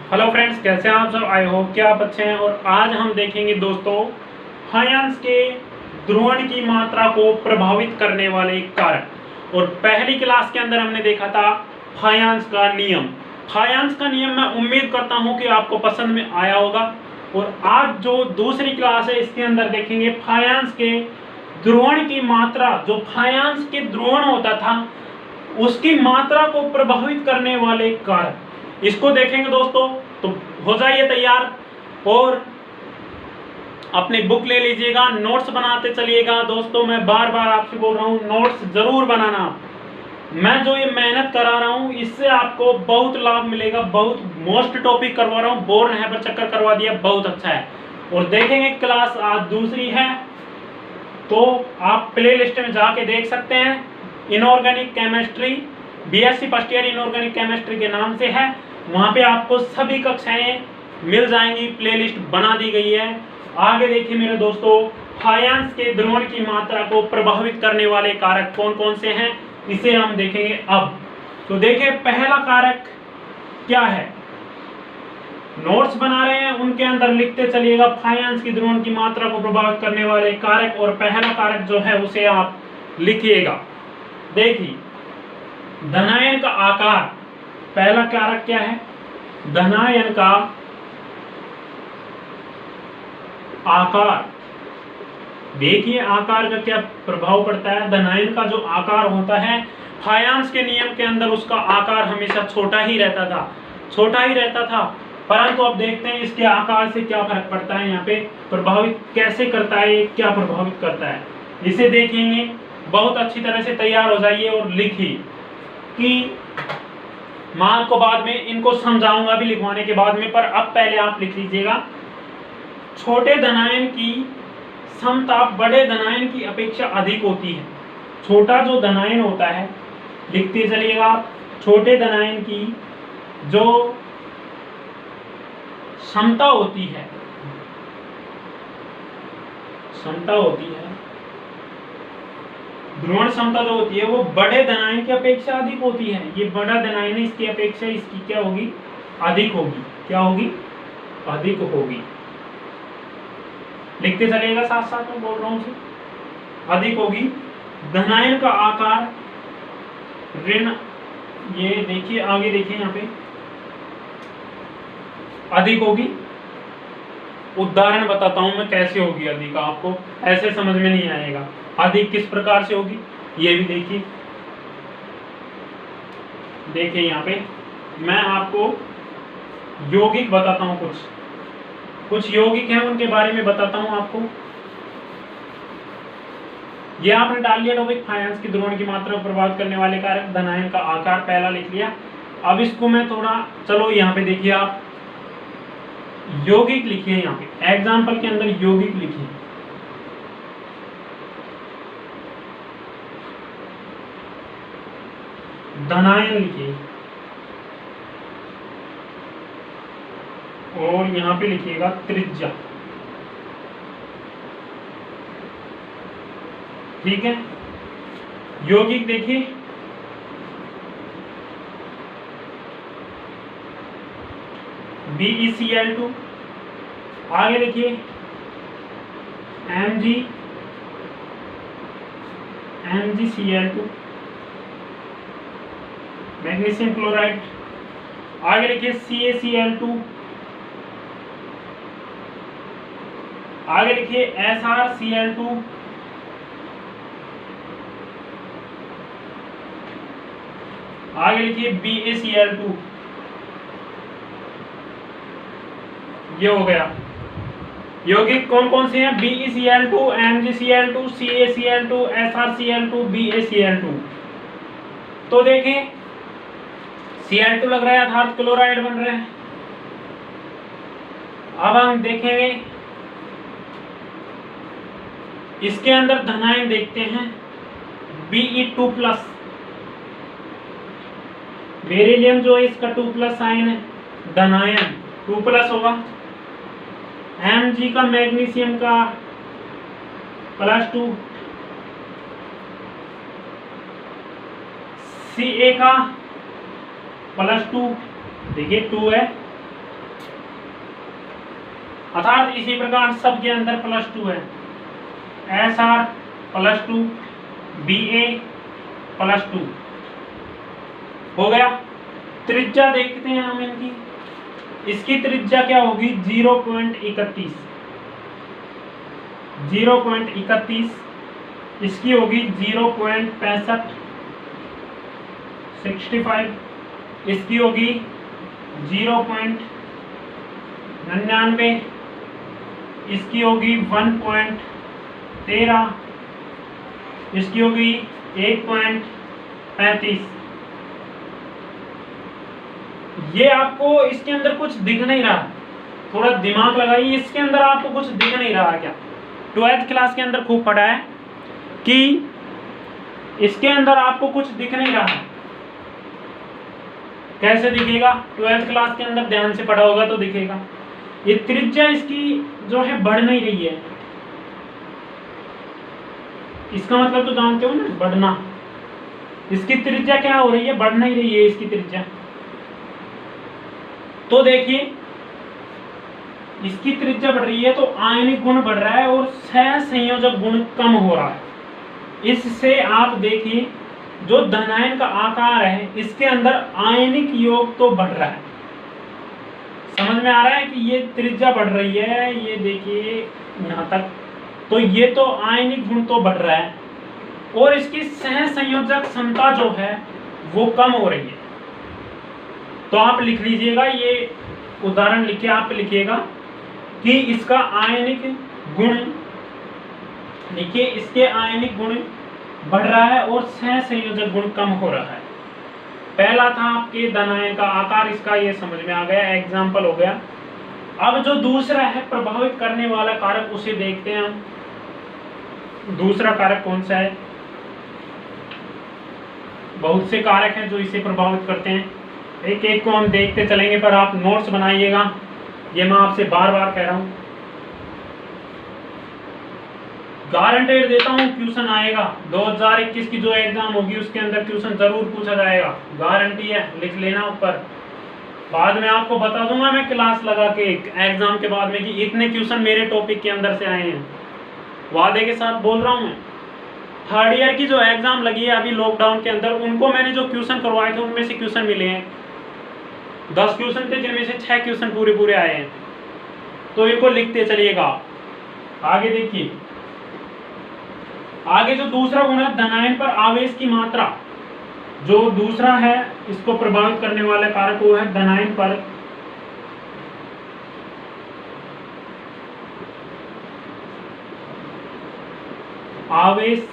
Hello friends, कैसे हैं आप सब। आई होप कि आप अच्छे हैं। और आज हम देखेंगे दोस्तों फाइनेंस के ध्रुवण की मात्रा को प्रभावित करने वाले कारक। और पहली क्लास के अंदर हमने देखा था फाइनेंस का नियम। फाइनेंस का नियम मैं उम्मीद करता हूं कि आपको पसंद में आया होगा। और आज जो दूसरी क्लास है इसके अंदर देखेंगे फाइनेंस के ध्रुवण की मात्रा। जो फाइनेंस के ध्रुवण होता था उसकी मात्रा को प्रभावित करने वाले कारक, इसको देखेंगे दोस्तों। तो हो जाइए तैयार और अपनी बुक ले लीजिएगा, नोट्स बनाते चलिएगा। दोस्तों मैं बार बार आपसे बोल रहा हूँ, नोट्स जरूर बनाना। मैं जो ये मेहनत करा रहा हूँ इससे आपको बहुत लाभ मिलेगा। बहुत मोस्ट टॉपिक करवा रहा हूँ, बोर नहीं पर चक्कर करवा दिया, बहुत अच्छा है। और देखेंगे क्लास आज दूसरी है तो आप प्ले लिस्ट में जाके देख सकते हैं। Inorganic chemistry, BSc first year inorganic chemistry के नाम से है। वहाँ पे आपको सभी कक्षाएं मिल जाएंगी, प्लेलिस्ट बना दी गई है। आगे देखिए मेरे दोस्तों, फाइनेंस के ध्रुवण की मात्रा को प्रभावित करने वाले कारक कौन कौन से हैं इसे हम देखेंगे अब। तो देखिए पहला कारक क्या है, नोट्स बना रहे हैं उनके अंदर लिखते चलिएगा फाइनेंस की ध्रुवण की मात्रा को प्रभावित करने वाले कारक। और पहला कारक जो है उसे आप लिखिएगा। देखिए धनायन का आकार, पहला कारक क्या है, धनायन का आकार। देखिए आकार का क्या प्रभाव पड़ता है। धनायन का जो आकार होता है फाइनेंस के नियम के अंदर उसका आकार हमेशा छोटा ही रहता था, परंतु अब देखते हैं इसके आकार से क्या फर्क पड़ता है, यहाँ पे प्रभावित कैसे करता है, क्या प्रभावित करता है इसे देखेंगे। बहुत अच्छी तरह से तैयार हो जाइए और लिखिए कि मैं आपको बाद में इनको समझाऊंगा भी लिखवाने के बाद में, पर अब पहले आप लिख लीजिएगा। छोटे धनायन की क्षमता बड़े धनायन की अपेक्षा अधिक होती है। छोटा जो धनायन होता है, लिखते चलिएगा आप, छोटे धनायन की जो क्षमता होती है, ध्रुवण क्षमता जो होती है वो बड़े धनायन की अपेक्षा अधिक होती है। ये बड़ा धनायन है, इसकी अपेक्षा इसकी क्या होगी, अधिक होगी। क्या होगी, अधिक होगी। लिखते चलेगा साथ साथ में बोल रहा हूं, अधिक होगी। धनायन का आकार ऋण, ये देखिए आगे देखिए यहाँ पे अधिक होगी। उदाहरण बताता हूं मैं कैसे होगी अधिक, आपको ऐसे समझ में नहीं आएगा। अधिक किस प्रकार से होगी ये भी देखिए। देखिए यहाँ पे मैं आपको यौगिक बताता हूँ, कुछ यौगिक हैं उनके बारे में बताता हूँ आपको। ये आपने डाल लिया टॉपिक फाइनेंस की ध्रुवण की मात्रा को प्रभावित करने वाले कारक, धनायन का आकार पहला लिख लिया। अब इसको मैं थोड़ा, चलो यहाँ पे देखिए आप यौगिक लिखिए। यहाँ पे एग्जाम्पल के अंदर यौगिक लिखिए। धनायन लिखिए और यहां पे लिखिएगा त्रिज्या। ठीक है, यौगिक देखिए BeCl2, आगे लिखिए MgCl2, मैग्नीशियम क्लोराइड। आगे लिखिए CaCl2, आगे लिखिए SrCl2, आगे लिखिए BaCl2। ये हो गया यौगिक कौन कौन से हैं, BeCl2, MgCl2, CaCl2, SrCl2, BaCl2। तो देखें Cl2 लग रहा है अर्थात क्लोराइड बन रहे हैं। अब हम देखेंगे इसके अंदर धनायन देखते हैं Be2+, बेरिलियम जो है इसका 2+ आयन है, धनायन 2+ होगा। Mg का मैग्नीशियम का +2, Ca का +2, देखिए 2 है, अर्थात इसी प्रकार सबके अंदर +2 है, SR +2, BA +2 हो गया। त्रिज्या देखते हैं हम इनकी, इसकी त्रिज्या क्या होगी 0.31, 0.31, इसकी होगी 0.65, 65, इसकी होगी 0.99, इसकी होगी 1.13, इसकी होगी 1.35। ये आपको इसके अंदर कुछ दिख नहीं रहा, थोड़ा दिमाग लगाइए, इसके अंदर आपको कुछ दिख नहीं रहा क्या? 12th क्लास के अंदर खूब पढ़ा है कि इसके अंदर आपको कुछ दिख नहीं रहा। कैसे दिखेगा? 12th क्लास के अंदर ध्यान से पढ़ा होगा तो दिखेगा। ये त्रिज्या इसकी जो है बढ़ नहीं रही है, इसका मतलब तो जानते हो ना, बढ़ना। इसकी त्रिज्या क्या हो रही है? बढ़ नहीं रही है इसकी त्रिज्या। तो देखिए इसकी त्रिज्या बढ़ रही है तो आयनिक गुण बढ़ रहा है और सहसंयोजक गुण कम हो रहा है। इससे आप देखिए जो धनायन का आकार है इसके अंदर आयनिक योग तो बढ़ रहा है। समझ में आ रहा है कि ये त्रिज्या बढ़ रही है, ये देखिए यहाँ तक, तो ये तो आयनिक गुण तो बढ़ रहा है और इसकी सहसंयोजक क्षमता जो है वो कम हो रही है। तो आप लिख लीजिएगा, ये उदाहरण लिख के आप लिखिएगा कि इसका आयनिक गुण, देखिए इसके आयनिक गुण बढ़ रहा है और सहसंयोजक गुण कम हो रहा है। पहला था आपके धनायन का आकार, इसका ये समझ में आ गया, एग्जाम्पल हो गया। अब जो दूसरा है प्रभावित करने वाला कारक, उसे देखते हैं हम। दूसरा कारक कौन सा है? बहुत से कारक हैं जो इसे प्रभावित करते हैं, एक एक को हम देखते चलेंगे, पर आप नोट्स बनाइएगा, ये मैं आपसे बार बार कह रहा हूं। गारंटेड देता हूं क्वेश्चन आएगा, 2021 की जो एग्जाम होगी उसके अंदर क्वेश्चन जरूर पूछा जाएगा, गारंटी है, लिख लेना ऊपर। बाद में आपको बता दूंगा मैं क्लास लगा के एग्जाम के बाद में कि इतने क्वेश्चन मेरे टॉपिक के अंदर से आए हैं, वादे के साथ बोल रहा हूं मैं। थर्ड ईयर की जो एग्जाम लगी है अभी लॉकडाउन के अंदर, उनको मैंने जो क्वेश्चन करवाए थे उनमें से क्वेश्चन मिले हैं, 10 क्वेश्चन थे जिनमें से 6 क्वेश्चन पूरे आए हैं। तो इनको लिखते चलिएगा। आगे देखिए, आगे जो दूसरा गुण है धनायन पर आवेश की मात्रा, जो दूसरा है इसको प्रभावित करने वाला कारक वो है धनायन पर आवेश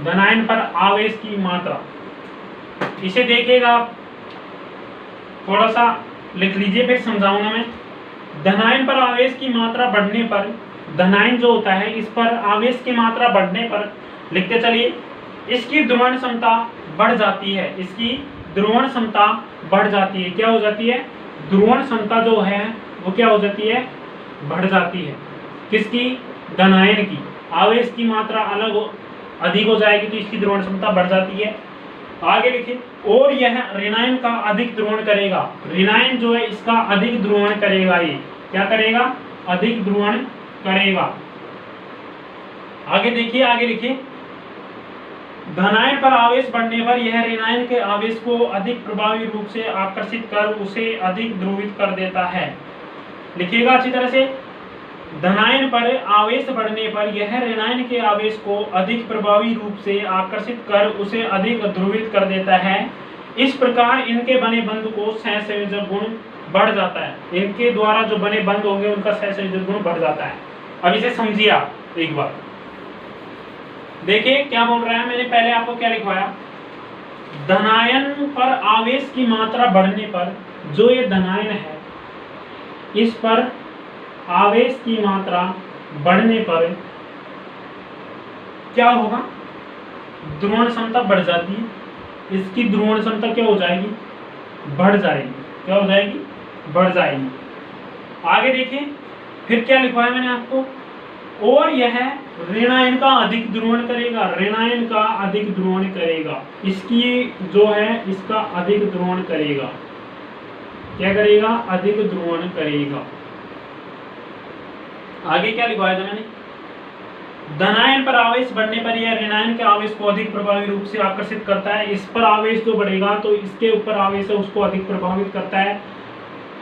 धनायन पर आवेश की मात्रा। इसे देखिएगा आप, थोड़ा सा लिख लीजिए फिर समझाऊंगा मैं। धनायन पर आवेश की मात्रा बढ़ने पर, धनायन जो होता है इस पर आवेश की मात्रा बढ़ने पर, लिखते चलिए, इसकी ध्रुवण क्षमता बढ़ जाती है, इसकी ध्रुवण क्षमता बढ़ जाती है। क्या हो जाती है? ध्रुवण क्षमता जो है वो क्या हो जाती है? बढ़ जाती है। किसकी? धनायन की। आवेश की मात्रा अधिक हो जाएगी तो इसकी ध्रुवण क्षमता बढ़ जाती है। आगे लिखिए, और यह ऋणायन का अधिक ध्रुवण करेगा। ऋणायन जो है इसका अधिक ध्रुवण करेगा। ये क्या करेगा? अधिक ध्रुवण करेगा। आगे देखिए, आगे लिखिए, धनायन पर आवेश बढ़ने पर यह ऋणायन के आवेश को अधिक प्रभावी रूप से आकर्षित कर उसे अधिक ध्रुवित कर देता है। लिखिएगा अच्छी तरह से, धनायन पर आवेश बढ़ने पर यह ऋणायन के आवेश को अधिक प्रभावी रूप से आकर्षित कर उसे अधिक ध्रुवित कर देता है। इस प्रकार इनके बने बंध को सहसंयोजक गुण बढ़ जाता है। इनके द्वारा जो बने बंध होंगे उनका सहसंयोजक गुण बढ़ जाता है। अब इसे समझिए आप एक बार, देखिए क्या बोल रहा है। मैंने पहले आपको क्या लिखवाया? धनायन पर आवेश की मात्रा बढ़ने पर, जो ये धनायन है इस पर आवेश की मात्रा बढ़ने पर क्या होगा? ध्रुवण क्षमता बढ़ जाती है। इसकी ध्रुवण क्षमता क्या हो जाएगी? बढ़ जाएगी। क्या हो जाएगी? बढ़ जाएगी। आगे देखिए, फिर क्या लिखवाया मैंने आपको? और यह ऋणायन का अधिक ध्रुवण करेगा। ऋणायन का अधिक ध्रुवण करेगा, इसकी जो है इसका अधिक ध्रुवण करेगा। क्या करेगा, अधिक ध्रुवण करेगा। आगे क्या लिखवाया था मैंने, धनायन पर आवेश बढ़ने पर यह ऋणायन के आवेश को अधिक प्रभावी रूप से आकर्षित करता है। इस पर आवेश जो बढ़ेगा तो इसके ऊपर आवेश है उसको अधिक प्रभावित करता है।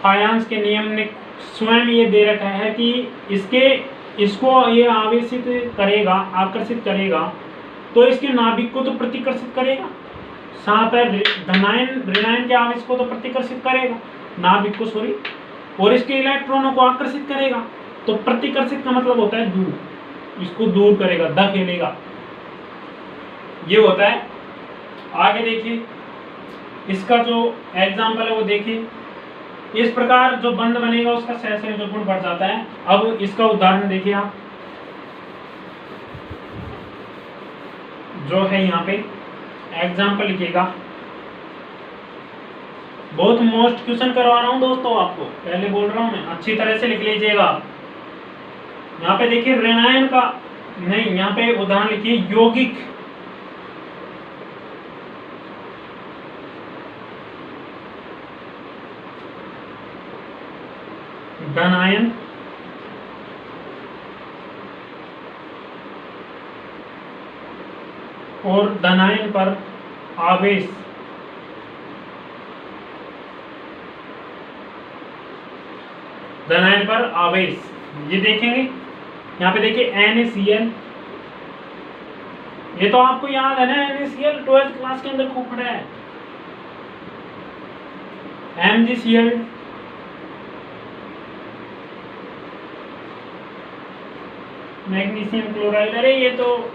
फायंस के नियम ने स्वयं ये दे रखा है कि इसको ये आवेशित करेगा, आकर्षित करेगा, तो इसके नाभिक को तो प्रतिकर्षित करेगा, साथ है धनायन ऋणायन के आवेश को तो प्रतिकर्षित करेगा, नाभिक को सॉरी, और इसके इलेक्ट्रॉनों को आकर्षित करेगा। तो प्रतिकर्षित का मतलब होता है दूर, इसको दूर करेगा, धकेलेगा, ये होता है। आगे देखिए इसका जो एग्जाम्पल है वो देखिए, इस प्रकार जो बंध बनेगा उसका सहसंयोजक गुण बढ़ जाता है। अब इसका उदाहरण देखिए आप, जो है यहाँ पे एग्जाम्पल लिखिएगा, बहुत मोस्ट क्वेश्चन करवा रहा हूँ दोस्तों, आपको पहले बोल रहा हूँ मैं, अच्छी तरह से लिख लीजिएगा आप। यहाँ पे देखिए ऋणायन का नहीं, यहाँ पे उदाहरण लिखिए यौगिक, धनायन और धनायन पर आवेश, धनायन पर आवेश, ये देखेंगे। यहाँ पे देखिए NaCl, ये तो आपको याद है ना, NaCl 12th क्लास के अंदर खूब पढ़ा है। MgCl, मैग्नीशियम क्लोराइड, अरे ये तो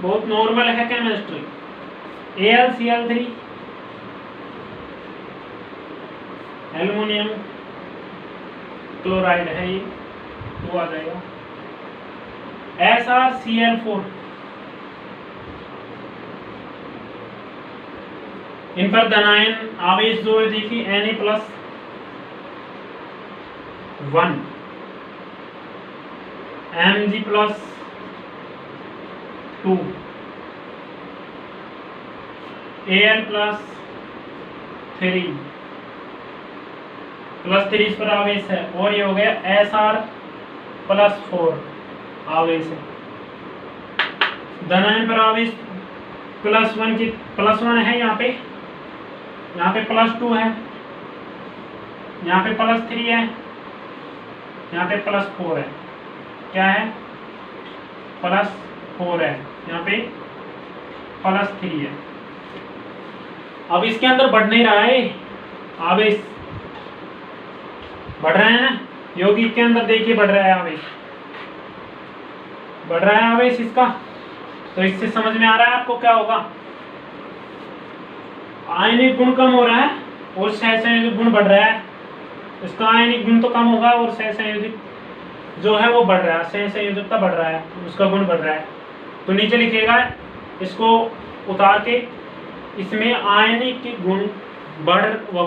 बहुत नॉर्मल है केमिस्ट्री। AlCl3, एल्युमिनियम क्लोराइड है, ये वो आ जाएगा। SrCl4, इन पर धनायन आवेश जो है देखिए Na+1, Mg+2, Al+3 इस पर आवेश है, और ये हो गया Sr+4 आवेश है। धनायन पर आवेश +1 है, यहाँ पे +2 है, यहाँ पे +3 है, यहाँ पे +4 है, क्या है +4 है, यहाँ पे +3 है। अब इसके अंदर बढ़ नहीं रहा है आवेश, बढ़ रहा है ना, यौगिक के अंदर देखिए बढ़ रहा है आवेश, बढ़ रहा है आवेश इसका। तो इससे समझ में आ रहा है आपको क्या होगा, आयनिक गुण कम हो रहा है और सहसंयोजक गुण बढ़ रहा है। इसका आयनिक गुण तो कम होगा और सहसंयोजक जो है वो बढ़ रहा है, सहसंयोजकता बढ़ रहा है, उसका गुण बढ़ रहा है। तो नीचे लिखिएगा, इसको उतार के इसमें आयनिक गुण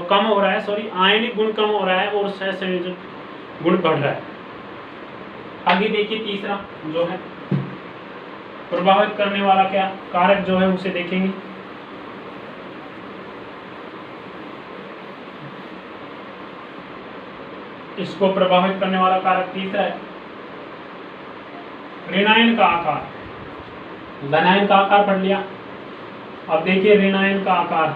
कम हो रहा है, सॉरी आयनिक गुण कम हो रहा है और सहसंयोजक गुण बढ़ रहा है। आगे देखिए तीसरा जो है प्रभावित करने वाला क्या कारक जो है उसे देखेंगे। इसको प्रभावित करने वाला कारक तीसरा है ऋणायन का आकार। धनायन का आकार पढ़ लिया, अब देखिए ऋणायन का आकार।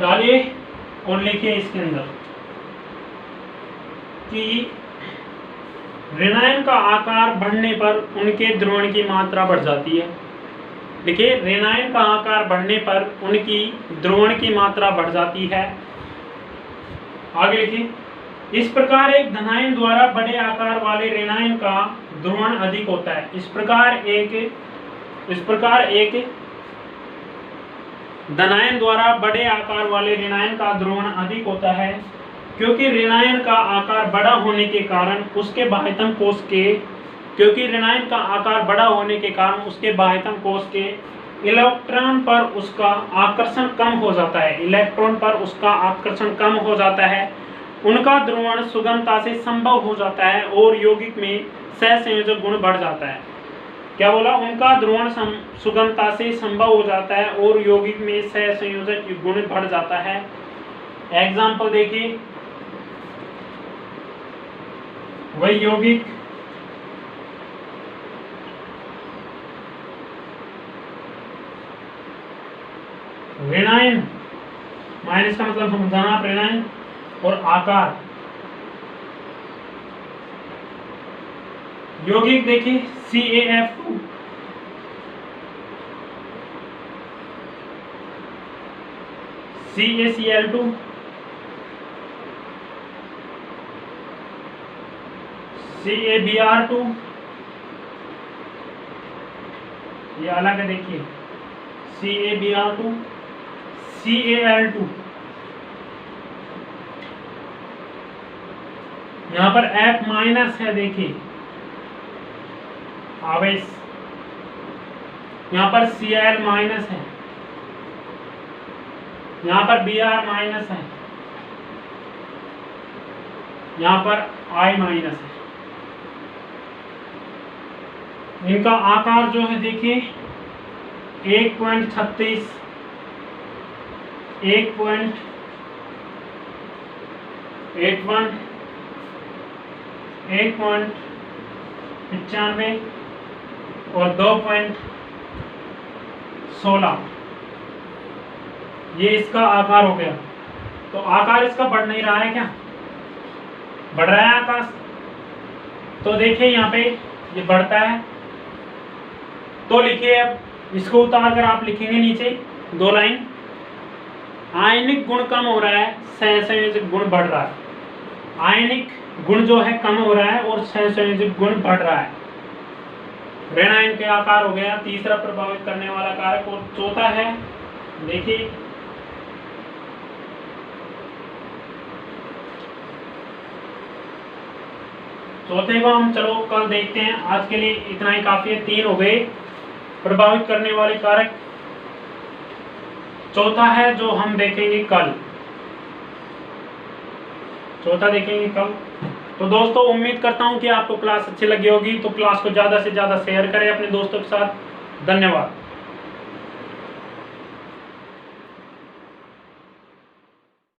डालिए और लिखिए इसके अंदर कि ऋणायन का आकार बढ़ने पर उनके द्रवण की मात्रा बढ़ जाती है। देखिए ऋणायन का आकार बढ़ने पर उनकी द्रवण की मात्रा बढ़ जाती है। आगे लिखिए, इस प्रकार एक धनायन द्वारा बड़े आकार वाले ऋणायन का द्रवण अधिक होता है। इस प्रकार एक धनायन द्वारा बड़े आकार वाले ऋणायन का द्रवण अधिक होता है, क्योंकि ऋणायन का आकार बड़ा होने के कारण उसके बाह्यतम कोश के इलेक्ट्रॉन पर उसका आकर्षण कम हो जाता है। उनका ध्रुवण सुगमता से संभव हो जाता है और यौगिक में सहसंयोजक गुण बढ़ जाता है। क्या बोला? उनका ध्रुवण सुगमता से संभव हो जाता है और यौगिक में सहसंयोजक गुण बढ़ जाता है। एग्जाम्पल देखिए, वही यौगिक ऋणायन, माइनस का मतलब समझाना आप, ऋणायन और आकार। यौगिक देखिए CaF2, CaCl2, CaBr2, ये अलग है देखिए, CaBr2, CaL2, यहां पर F माइनस है देखिए आवेश, यहां पर Cl माइनस है, यहां पर Br माइनस है, यहां पर I माइनस है। इनका आकार जो है देखिए 1.36, 1.81, 1.95 और 2.16, ये इसका आकार हो गया। तो आकार इसका बढ़ नहीं रहा है क्या? बढ़ रहा है आकार। तो देखिए यहाँ पे ये बढ़ता है, तो लिखिए अब इसको उतार कर आप लिखेंगे नीचे 2 लाइन, आयनिक गुण कम हो रहा है, सहसंयोजक गुण बढ़ रहा है। आयनिक गुण जो है कम हो रहा है और सहसंयोजक गुण बढ़ रहा है। ऋणायन के आकार हो गया तीसरा प्रभावित करने वाला कारक। और चौथा है देखिए चौथे को हम चलो कल देखते हैं, आज के लिए इतना ही काफी है। 3 हो गए प्रभावित करने वाले कारक, चौथा है जो हम देखेंगे कल, चौथा देखेंगे कल। तो दोस्तों उम्मीद करता हूं कि आपको क्लास अच्छी लगी होगी, तो क्लास को ज्यादा से ज्यादा शेयर करें अपने दोस्तों के साथ। धन्यवाद।